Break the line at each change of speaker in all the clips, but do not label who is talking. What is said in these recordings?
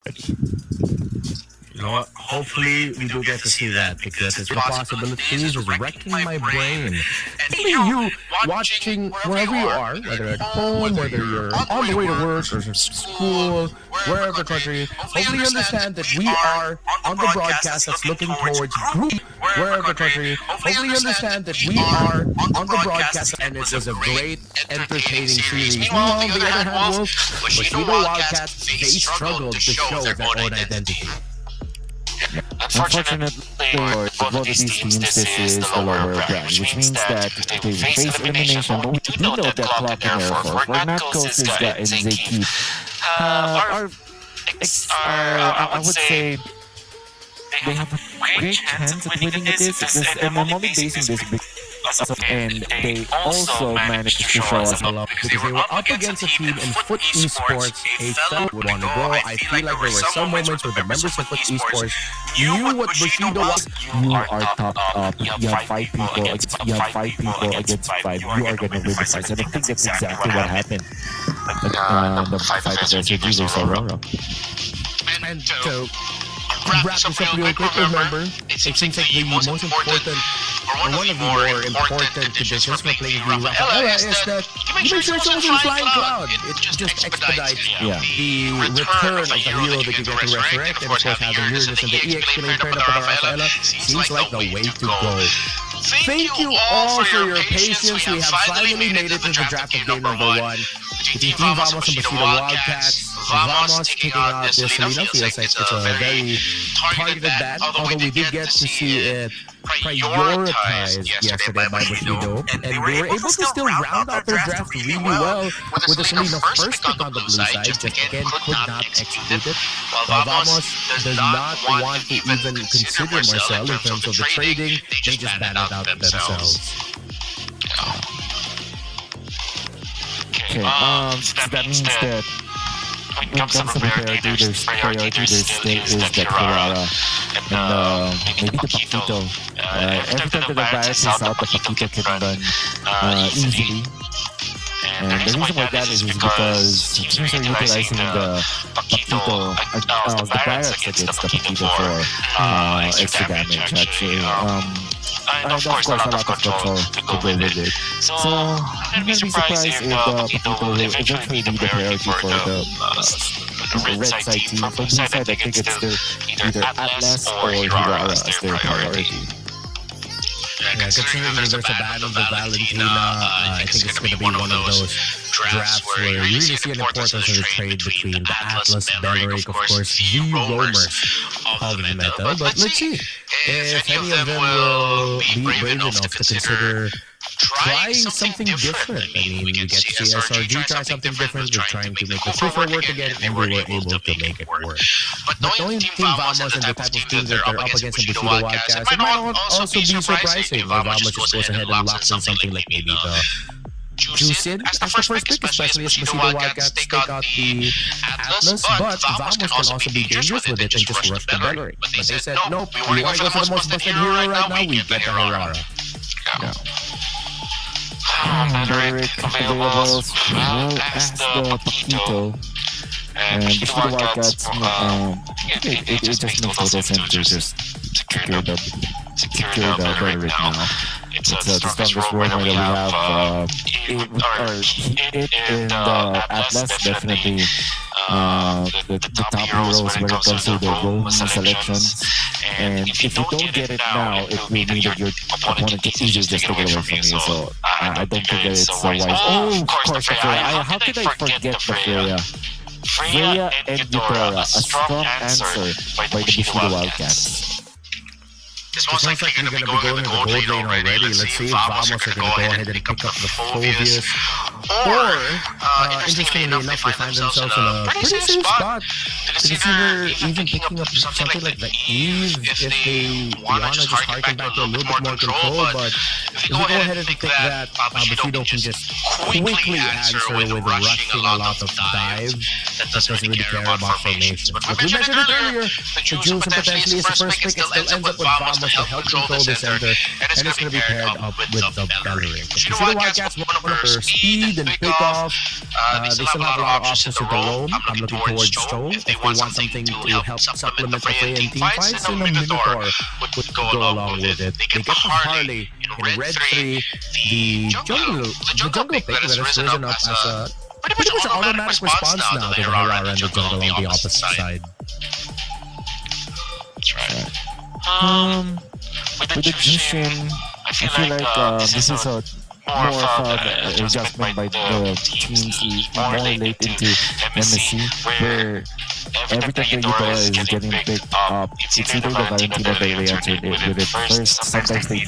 You know what? Hopefully we do get to see that because it's the possibilities is wrecking my brain. Hopefully you watching wherever you are, whether at home, whether you're on the way to work or school, wherever the country, hopefully you understand that we are on the broadcast that's looking towards group, wherever the country, hopefully you understand that we are on the broadcast and it was a great, entertaining series. Meanwhile, on the other hand, Wolf, Bushido Wildcats, they struggled to show their own identity.
Unfortunately, for both of these teams, this is the lower brand, which means that they face elimination, but we do know that clock in Air Force, where Knuckles is the and they keep I would say they have a great chance at winning this, and I'm only basing this and they also managed to show us a lot
because they were up against a team in Foot Esports. A fellow would want to go. I feel like there were some moments where the members of Foot Esports knew what Bushido was.
You are top up. You have 5 people against 5. You are going to win the fight. And I think that's exactly what happened. The fight against Jesus Aurora.
And to wrap this up real quick, remember, it seems like the most important, or one of the more important conditions for playing the Rafaela is that you make sure it's also a flying cloud. It just expedites the return of the hero that you get to resurrect, and of course having Uranus and the EX killing paired up with the Rafaela seems like the way to go. Thank you all for your patience. We have finally made it to the draft of game number 1. Between Team Vamos and Bushido Wildcats. Vamos taking out the Selena. Feels like it's a very targeted ban, although we did get to see it prioritized yesterday by Bushido, and they were able to still round out their draft really well with the Selena first pick on the blue side, just again could not execute it. While Vamos does not want to even consider Marcel in terms of the trading, they just banned it out themselves.
Okay, so that means that when it comes to priority, there's still is the Kirara and maybe the Paquito. Every time that the virus is out, the Paquito can run easily. And the reason why that is because teams are utilizing the Paquito, the Barracks against the Paquito for extra damage actually. And of course a lot of control to go with it. So I'm gonna be surprised if the Paquito will eventually be the priority for the red side team. For blue side, I think it's either Atlas or Hirara as their priority.
Yeah, considering there's a ban of the Valentina, I think it's going to be one of those drafts where you really see an importance of the trade between the Atlas, Belleric, of course, the roamers of the meta. But let's see if any of them will be brave enough to consider trying something different. I mean, you get CSRG try something different. We're trying to make the super work again, and we were able to make it work. But knowing Team Vamos and the type of teams that they're up against in Bushido Wildcats, it might also be surprising if Vamos just goes ahead and locks in something like maybe the Juicin as the first pick, especially as Bushido Wildcats take out the Atlas, but Vamos can also be dangerous with it and just rush the Belleric. But they said, nope, we want to go for the most busted hero right now, we get the Hirara.
Belleric available as well as the Paquito. And Bushido Wildcats, it just makes total sense to just secure the Belleric now. It's the strongest warrior that we have. It and Atlas definitely the top heroes when it comes to the roaming selections. And if you don't get it now, it will mean that your opponent can easily just take it away from you. So I don't think that it's wise. Oh, of course, the Freya. How could I forget the Freya? Freya and Euthora, a strong answer by the Bushido Wildcats.
It's most likely going to be going to the gold lane already. Let's see if Vamos are going to go ahead and pick up the Phobius. Or, interestingly enough, they find themselves in a pretty safe spot to consider even picking up something like the Eve if they want to just harken back to a little bit more control. But if they go ahead and pick that, Bushido can just quickly answer with rushing a lot of dive that doesn't really care about formation. But we mentioned it earlier, the Jules potentially is the first pick. It still ends up with Vamos to help control the center, and it's going to be paired up with the Belleric. Bushido Wildcats, one of their speed and pick off. They still have a lot of options to roam. I'm looking towards Joe. If they want something to help supplement the Freya in team fights, then a Minotaur would go along with it. They get the Harley in red 3. The jungle pick that has risen up as a pretty much automatic response now to the Harara and the jungle on the opposite side.
That's right.
With the Jushin, I feel like this is a more of an adjustment by the teams more late into MSC, where every time the Eudora is getting picked up, it's either the Valentina they answered it with it first. Sometimes they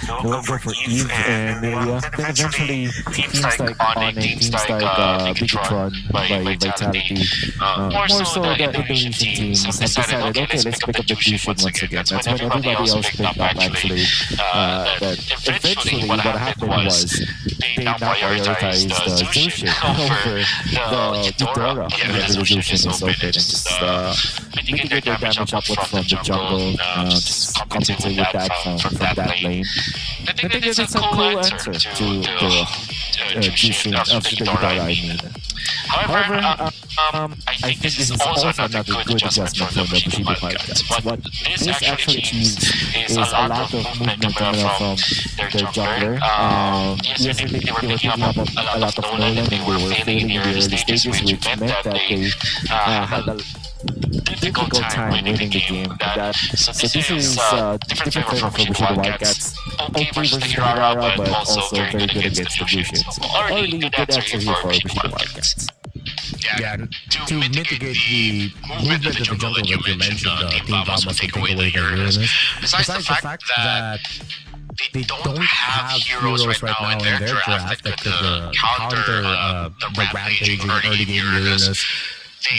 go for Eve and Milia. Then eventually teams like Onyx, teams like Bigatron by Vitality, more so the Indonesian teams have decided, okay, let's pick up the Jushin once again. That's when everybody else picked up actually. That eventually what happened was they now prioritized the Jushin over the Eudora whenever the Jushin is open, and just mitigate their damage upward from the jungle, just compensate with that from that lane. I think that it's a cool answer to the Jushin of the Eudora, I mean. However, I think this is also another good adjustment from the Bushido Wildcats. What this actually achieves is a lot of movement coming up from their jungler. Yesterday they were picking up a lot of Nolan and they were failing in the early stages, which meant that they had a difficult time winning the game. So this is different flavor for Bushido Wildcats. Okay versus Harara, but also very good against the Bushins. Early good answer here for Bushido Wildcats.
Yeah, to mitigate the movement of the jungle that you mentioned, Team Vamos will take away their heroes. Besides the fact that they don't have heroes right now in their draft that could counter the rampaging early game Uranus,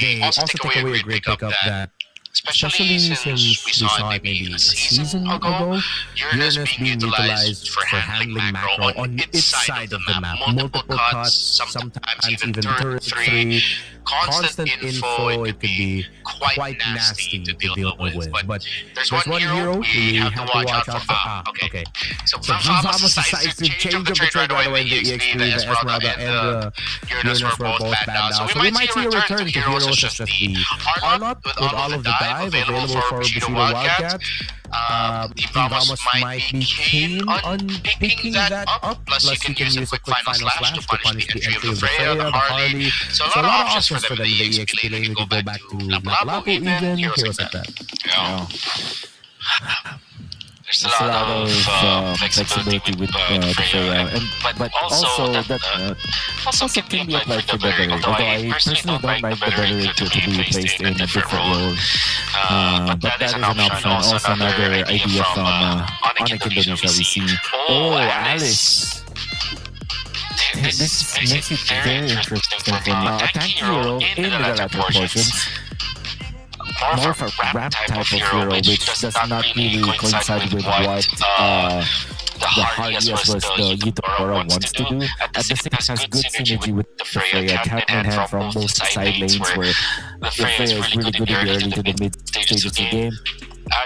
they also take away a great pickup that, especially since we saw it maybe a season ago, Uranus being utilized for handling macro on its side of the map. Multiple cuts, sometimes even turret 3, constant info, it could be quite nasty to deal with. But there's one hero we have to watch out for. Okay. So Vamos decides to change up the trade right away. The EXP, the Esmeralda, and the Uranus were both banned out. So we might see a return to heroes such as the Arlott with all of the dive available for Bushido Wildcats. Team Vamos might be keen on picking that up. Plus you can use a quick final slash to punish the entry of the Freya, the Harley. So a lot of options for them in the EXP lane. We could go back to Lapu even, heroes like that.
There's a lot of flexibility with the Freya, but also that also can be applied for Beverage. Although I personally don't like the Beverage to be placed in a different role, but that is an option. Also another idea from Onyx Indonesia we see. Oh, Alice! This makes it very interesting for me. A tank hero in the latter portions. More of a ramp type of hero, which does not really coincide with what the Harley as well as the Eudora wants to do. At the same time, has good synergy with the Freya, hand in hand from both side lanes, where the Freya is really good in the early to the mid stages of the game.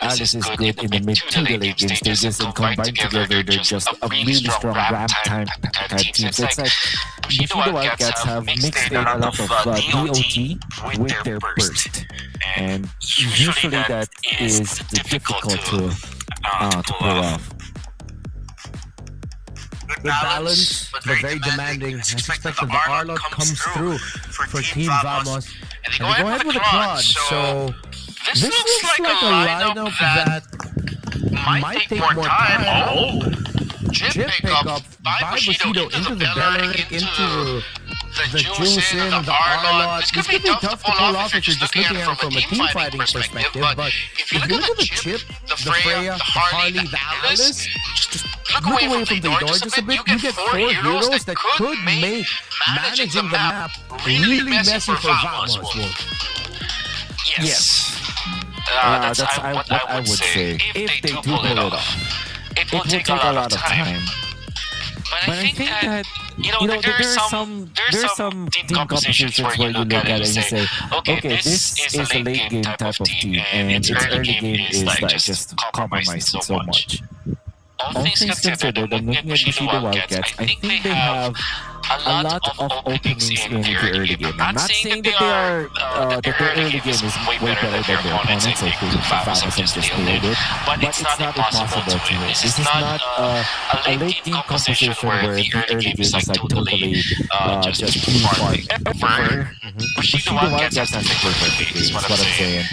Alice is good in the mid to the late game stages, and combined together, they're just a really strong ramp type team. So it's like Bushido Wildcats have mixed in a lot of DOT with their burst, and usually that is difficult to pull off.
Good balance, but very demanding. I suspect that the Arlott comes through for Team Vamos. And they go ahead with a quad, so this looks like a lineup that might take more time. Oh! Chip pickup by Bushido into the Belly, into the Juicin, the Arlott. This could be tough to pull off if you're just looking at it from a team fighting perspective, but if you look at the Chip, the Freya, the Harley, the Alice, just look away from the door just a bit, you get 4 heroes that could make managing the map really messy for Vamos.
Yes.
That's what I would say. If they do pull it off, it will take a lot of time. But I think that, there's some team compositions where you look at it and you say, okay, this is a late game type of team, and its early game is like just compromising so much. All things considered, I'm looking at Bushido Wildcats, I think they have a lot of openings in the early game. I'm not saying that they are that their early game is way better than their opponents. I think Famos have just nailed it, but it's not impossible to win. This is not a late game composition where the early game is like totally just being part. Bushido Wildcats has the perfect game, is what I'm saying.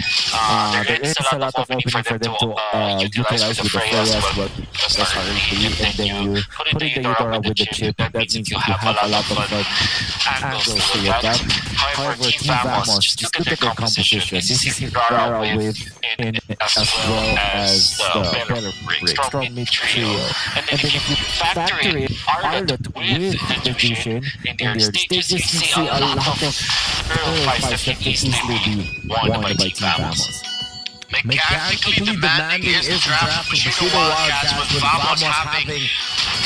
There is a lot of opening for them to utilize with the Freya's, but that's hard to use, and then you put in the Eudora with the chip. That means you have a lot of angles to your back. However, Team Vamos, just look at their composition. This is Eudora with in as well as the better break, strong mid trio. And then if you factor in Arlet with the vision in their stages, you see a lot of fights that can easily be won by Team Vamos.
Mechanically demanding is the draft of Bushido Wildcats, with Vamos having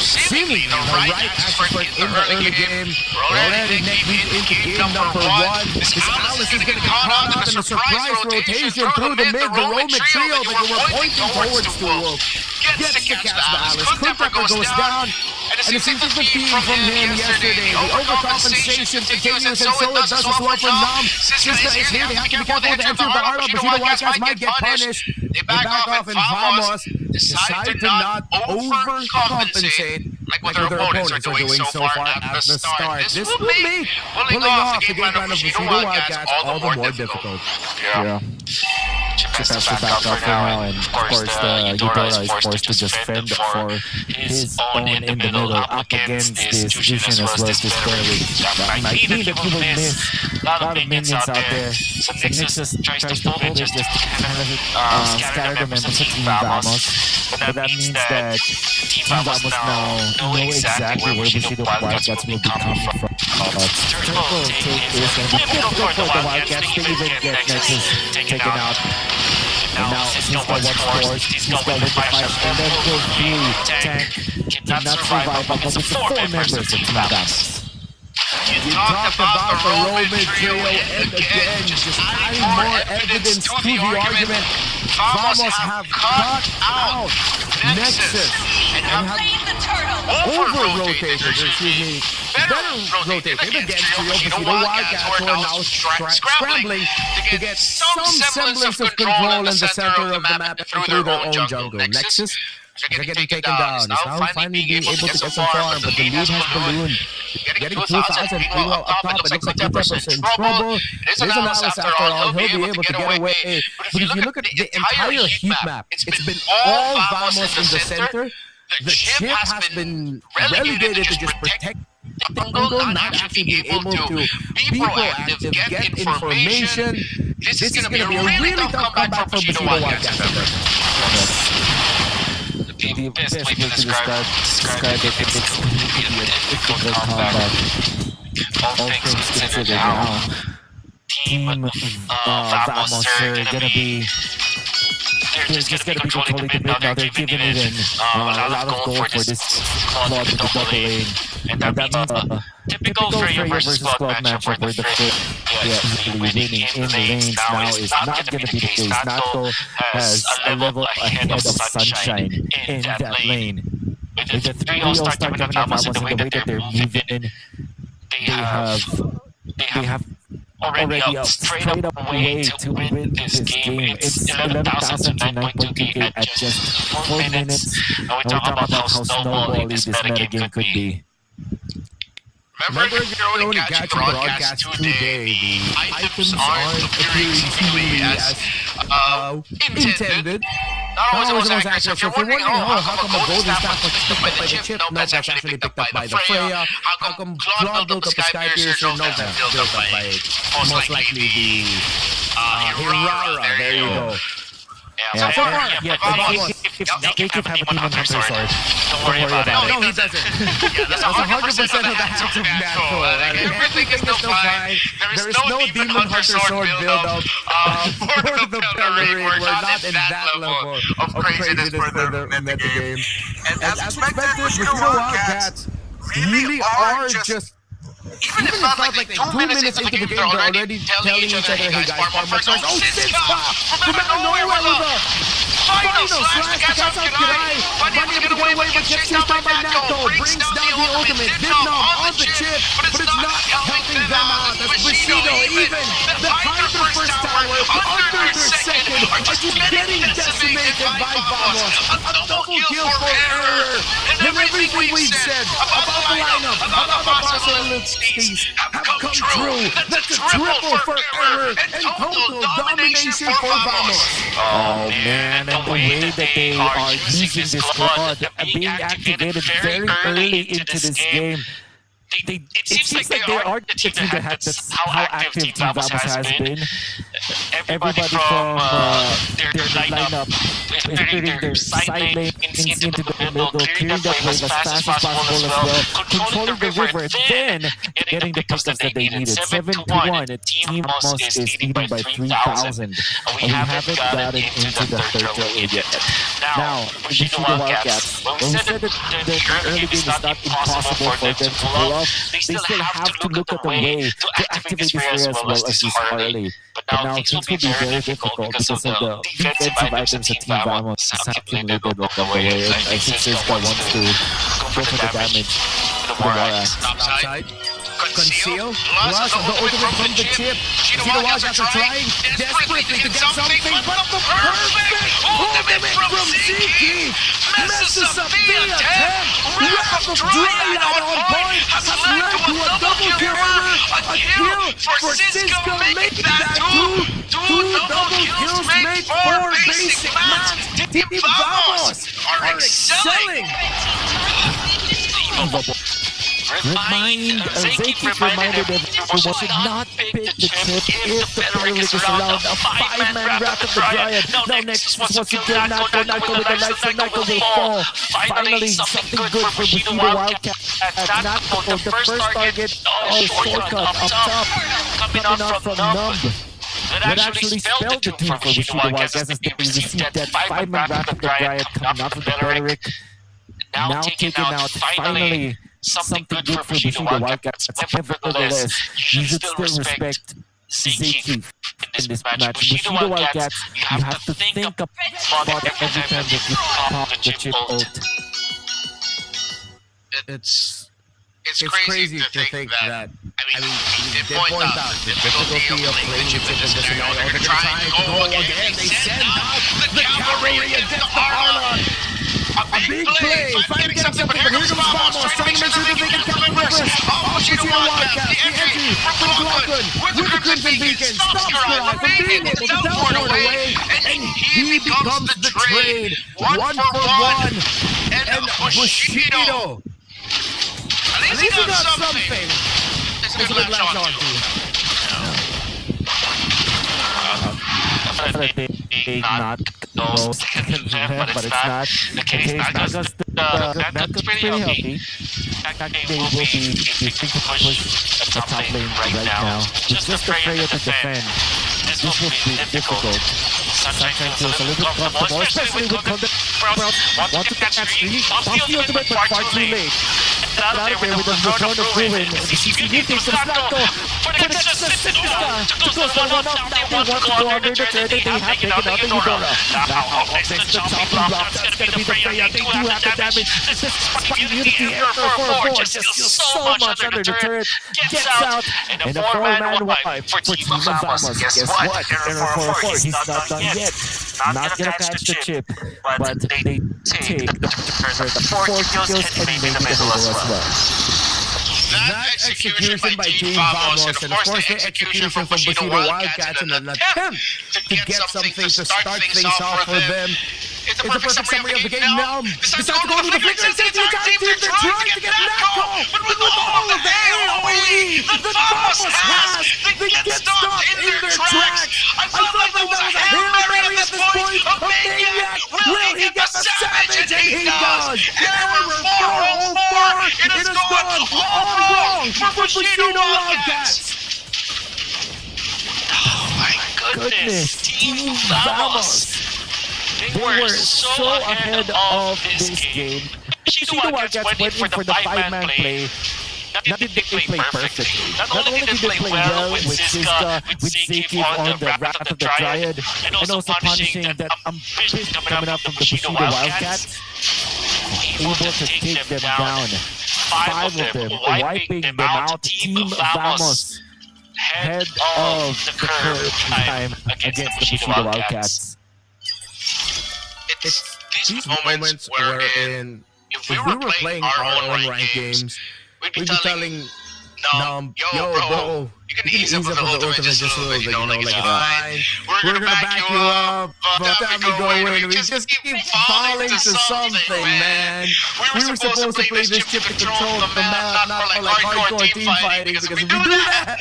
seemingly the right expert in the early game. We're already neck deep into game number 1. This Alice is going to get caught out in a surprise rotation through the mid. The Roman trio that you were pointing towards to gets to catch the Alice. Kuntaker goes down. And it seems like the theme from him yesterday. The overcompensation continues, and so it does as well for Nam. Siska is here. They have to be careful with the entry of the Arlo. Bushido Wildcats might get punished. They back off, and Vamos decide to not overcompensate like what their opponents are doing so far at the start. This will make pulling off the game plan of Bushido Wildcats all the more difficult.
Yeah. Chip has to back up for now, and of course the Eudora is forced to just fend for his own in the middle up against this Vision as well as this Berry. That might mean that he will miss a lot of minions out there. So Nexus tries to hold it just to kind of scatter the members of Team Vamos. But that means that Team Vamos now know exactly where Bushido Wildcats will be coming from. Turtle take is going to be difficult for the Wildcats to even get Nexus taken out. And now Siska wants force, Siska with the fight, and then goes through tank, cannot survive against the 4 members of Team Vamos.
You talked about the Roman trio, and again, just adding more evidence to the argument. Vamos have cut out Nexus and have over-rotated, better rotated against trio Bushido Wildcats, who are now scrambling to get some semblance of control in the center of the map and through their own jungle. Nexus, they're getting taken down. He's now finally being able to get some farm, but the lead has ballooned. Getting 2,000 pretty well up top. It looks like Gotf is in trouble. It is an Alice after all. He'll be able to get away. But if you look at the entire heat map, it's been all Vamos in the center. The chip has been relegated to just protect the jungle, not actually being able to be proactive, get information. This is going to be a really tough comeback for Bushido Wildcats.
The best way to describe it, it's a difficult combat. All things considered now, Team Vamos are gonna be... They're just gonna be controlling the mid now. They're giving it a lot of gold for this Claude with the double lane. And that means typical Freya versus Claude matchup where the Freya easily winning in the lanes now is not gonna be the case. Nato has a level ahead of Sunshine in that lane. With the 3 all-star coming up Vamos and the way that they're moving, they have already a straight up way to win this game. It's 11,000 to 9.28 at just 4 minutes. And we talk about how snowbally this metagame could be.
Remember, if you're only catching broadcast today, the items aren't appearing seemingly as intended. Not always the most accurate. So if you're wondering, how come a golden staff was picked up by the chip? No, that's actually picked up by the Freya. How come Claude built up a Sky Piercer? No, that's built up by most likely the Hirara. There you go.
Yeah, so far, they could have a Demon Hunter sword. Don't worry about it.
No, he doesn't. That's 100% of the hacks of natural. Everything is still fine. There is no Demon Hunter sword build-up for the Pellerin. We're not in that level of craziness for the metagame. And as expected, Bushido Wildcats really are just... Even if it felt like 2 minutes into the game, they're already telling each other, hey guys, farm first. Oh, Siska! From out of nowhere with a final slash to catch out Kirai. Bunny able to get away, but gets chased down by Natko. Brings down the ultimate. Vidnom on the chip, but it's not helping them out. That's Bushido even. The high for the first tower, under their second, are just getting decimated by Vamos. A double kill for Error. And everything we've said about the lineup, about the possibilities have come true. That's a triple for Error and total domination for Vamos.
Oh man, and the way that they are using this squad, being activated very early into this game. It seems like they are the team that had this, how active Team Vamos has been. Everybody from their lineup is putting their side lane into the middle, clearing that wave as fast as possible as well, controlling the river, then getting the pickups that they needed. 7-1, Team Vamos is leading by 3,000. We haven't gotten into the third row yet. Now, Bushido Wildcats, when we said that the early game is not impossible for them to pull off, they still have to look at the way to activate this area as well as this early. But now things will be very difficult because of the defensive items that Team Vamos has accumulated along the way. I think Siska wants to go for the damage to the Mora.
Outside. Conceal. Rush the ultimate from the chip. Bushido Wildcats are trying desperately to get something, but the perfect ultimate from Ziki messes up the attempt. Wrap of Dryad on point has led to a double kill. A kill for Cisco, make that two double kills make 4 basic match. Team Vamos are excelling.
Zeki reminded everyone should not pick the chip if the Frederick is around. A 5-man wrath of the Dryad. Now Nexus wants to kill Natko with the lights, so Natko will fall. Finally, something good for Bushido Wildcats. Natko, the first target, shortcut up top, coming out from Numb. That actually spelled the team for Bushido Wildcats as they received that 5-man wrath of the Dryad coming out from the Frederick. Now taken out, finally, something good for Bushido Wildcats. Nevertheless, you should still respect Zeki in this match. Bushido Wildcats, you have to think about every time that you pop the chip ult.
It's crazy to think that. I mean, they point out the difficulty of playing chip in this scenario. They're going to try and go again. They send out the cavalry against the Harlon. A big play, finally getting something, but here comes Vamos, trying to make sure that they can capture Rivers. Bushido Wildcats, the entry from Glocklin with the Crimson Beacon, stops Kirai from being able to teleport away, and he becomes the trade. 1 for 1, and Bushido. At least he got something. It's a good latch on to.
Definitely not no second gem, but it's not the case because the Natko's pretty healthy. They will be thinking to push the top lane right now. Just the Freya to defend. This will be difficult. Sunshine feels a little bit comfortable, especially with Thunder. Want to catch 3, off the ultimate, but far too late. Out of there with the return of Ruin. The CCU takes the Natko for the Siska to close one up. Now they want to go under the turret. They have taken out the Eudora. Now up next to the chopping block. That's going to be the Freya. They do have the damage. This is Unity Error for 4. Just steals so much under the turret. Gets out. And a 4-man wipe for Team Vamos. Guess what? Error for 4. He's not done yet. Not going to catch the chip. But they take the 4 kills and maybe the middle as well.
That execution by Team Vamos, and of course the execution from Bushido Wildcats in an attempt to get something to start things off for them. It's a perfect summary of the game now. Decides to go to the flicker and sends the entire team. They're trying to get Natko, but with all of the AoE that Vamos has, they get stopped in their tracks. I thought like that was a Hail Mary at this point. A Maniac, will he get the Savage? And he does. Error 404. It has gone all wrong for Bushido Wildcats.
Oh my goodness, Team Vamos. They were so ahead of this game. Bushido Wildcats went in for the 5-man play. not did they play perfectly. Not only did they play well with Siska, with Zaki on the Wrath of the Dryad, and also punishing that fist coming up from the Bushido Wildcats, able to take them down. 5 of them, wiping them out. Team Vamos head of the curve time against the Bushido Wildcats.
It's these moments wherein if we were playing our own ranked games, we'd be telling yo bro, you can ease up with the ultimate just a little bit, you know, like it's fine. We're gonna back you up, but time we go in, we just keep falling to something, man. We were supposed to play this chip to control the map, not for like hardcore team fighting, because if we do that,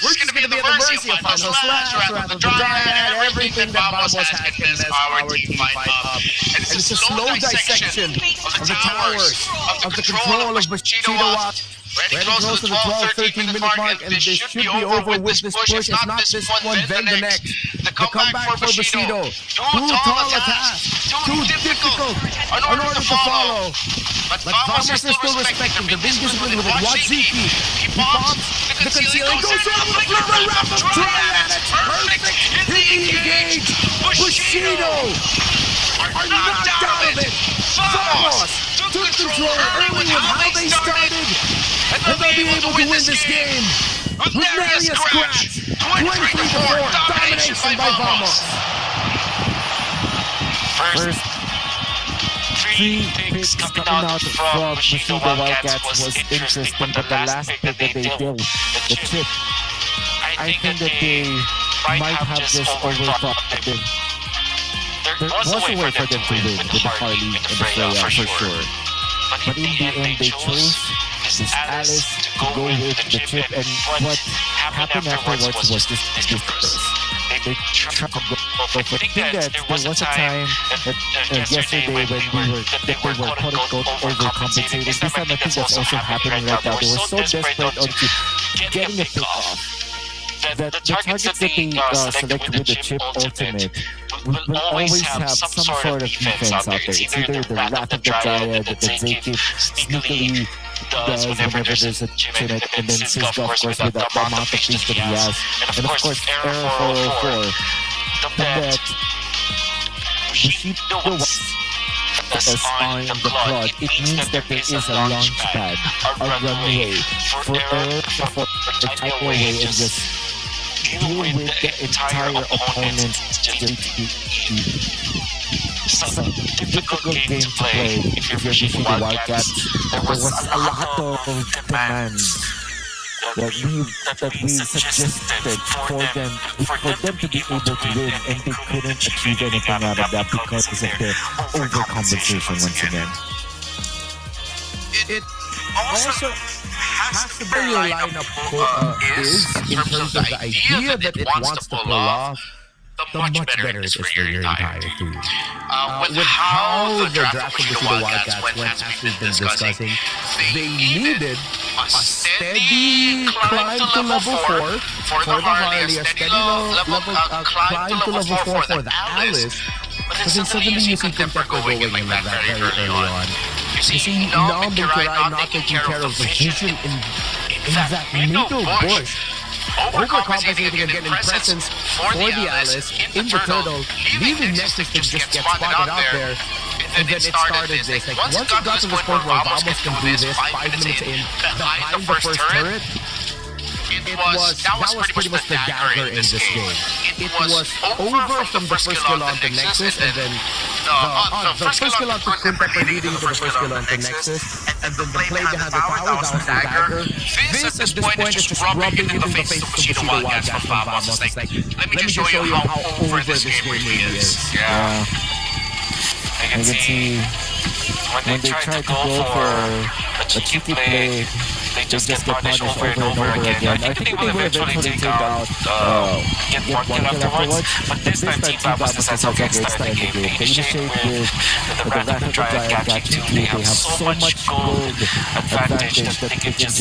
we're just gonna be at the mercy of Final Slash, Wrath of the Dryad, everything that Vamos has can mess our team fight up. And it's a slow dissection of the towers, of the control of Bushido. Ready close to the 12-13 minute mark, and this should be over with this push. If not this one, then the next. The comeback for Bushido. Too tall a task, too difficult in order to follow. But Vamos is still respecting. They're being disciplined with it. Watch Ziki. He bombs the concealing, goes over the flipper, Wrath of Dryad. It's perfect. Hit the engage. Bushido are knocked out of it. Vamos took control early with how they started. And they'll be able to win this game with nary a scratch. 23-4 domination by Vamos.
First 3 picks coming out from Bushido Wildcats was interesting, but the last pick that they did, the chip, I think that they might have just overthought it. There was a way for them to win with the Harley and the Freya for sure. But in the end, they chose this Alice to go with the chip, and what happened afterwards was just this. They tried to go for it. I think that there was a time that yesterday when they were quote-unquote overcompensating. This time I think that's also happening right now. They were so desperate on getting a pick off that the targets that they select with the chip ultimate will always have some sort of defense out there. It's either the Wrath of the Dryad that Zaki sneakily does whenever there's a chip, and then Siska, of course, with the amount of things that he has. And of course, Error 404. That Bushido was on the plot. It means that there is a launch pad, a runway for Error to take away and just deal with the entire opponent's It's a difficult game to play if you're Bushido Wildcats. There was a lot of demands that we suggested for them to be able to win, and they couldn't achieve anything out of that because of their overcompensation once again.
It also has to be your lineup is in terms of the idea that it wants to pull off, the much better it is for your entire team. With how the draft of Bushido Wildcats went, as we've been discussing, they needed a steady climb to level 4 for the Harley, a steady climb to level 4 for the Alice, but then suddenly you see Temper going in like that very early on. You see Nom and Kirai not taking care of the vision in that middle bush, overcompensating and getting presence for the Alice in the turtle, leaving Nexus to just get spotted out there. And then it started this. Like, once it got to this point where Vamos can do this 5 minutes in behind the first turret, that was pretty much the dagger in this game. It was over from the first kill onto Nexus, and then the first kill onto Kuntepe leading to the first kill onto Nexus, and then the play behind the tower, that was the dagger. This at this point is just rubbing it in the face of Bushido Wildcats from Vamos. It's like, let me just show you how over this game really is.
Yeah. I can see when they try to go for a cheeky play, they just get punished over and over again. I think they will eventually take out, get one kill afterwards, but this time Team Vamos decides, okay, let's start the game. They initiate with the Wrath of the Dryad catching 2. They have so much gold advantage that they can just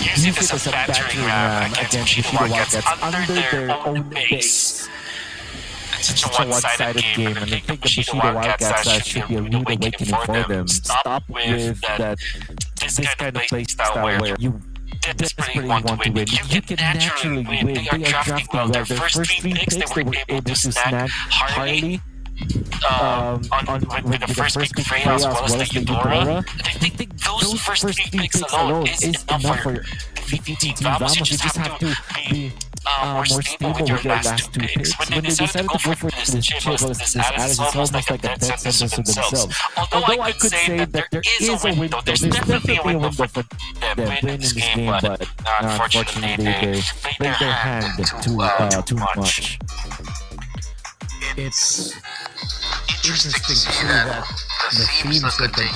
use it as a battering ram against Bushido Wildcats under their own base. It's such a one-sided game, and I think the Bushido Wildcats should be a rude awakening for them. Stop with that, this kind of play style where you
desperately want to win. You can naturally win. They are drafting well. Their first 3 picks, they were able to snag Harley. With the first pick Freya as well as the Eudora. I think those first 3 picks alone is enough for defeating Team Vamos. You just have to be more stable with your last 2 picks. When they decided to go for this chip, this Alice, it's almost like a death sentence to themselves. Although I could say that there is a window, there's definitely a window for them win in this game, but unfortunately they played their hand too much.
It's interesting to see that the themes that they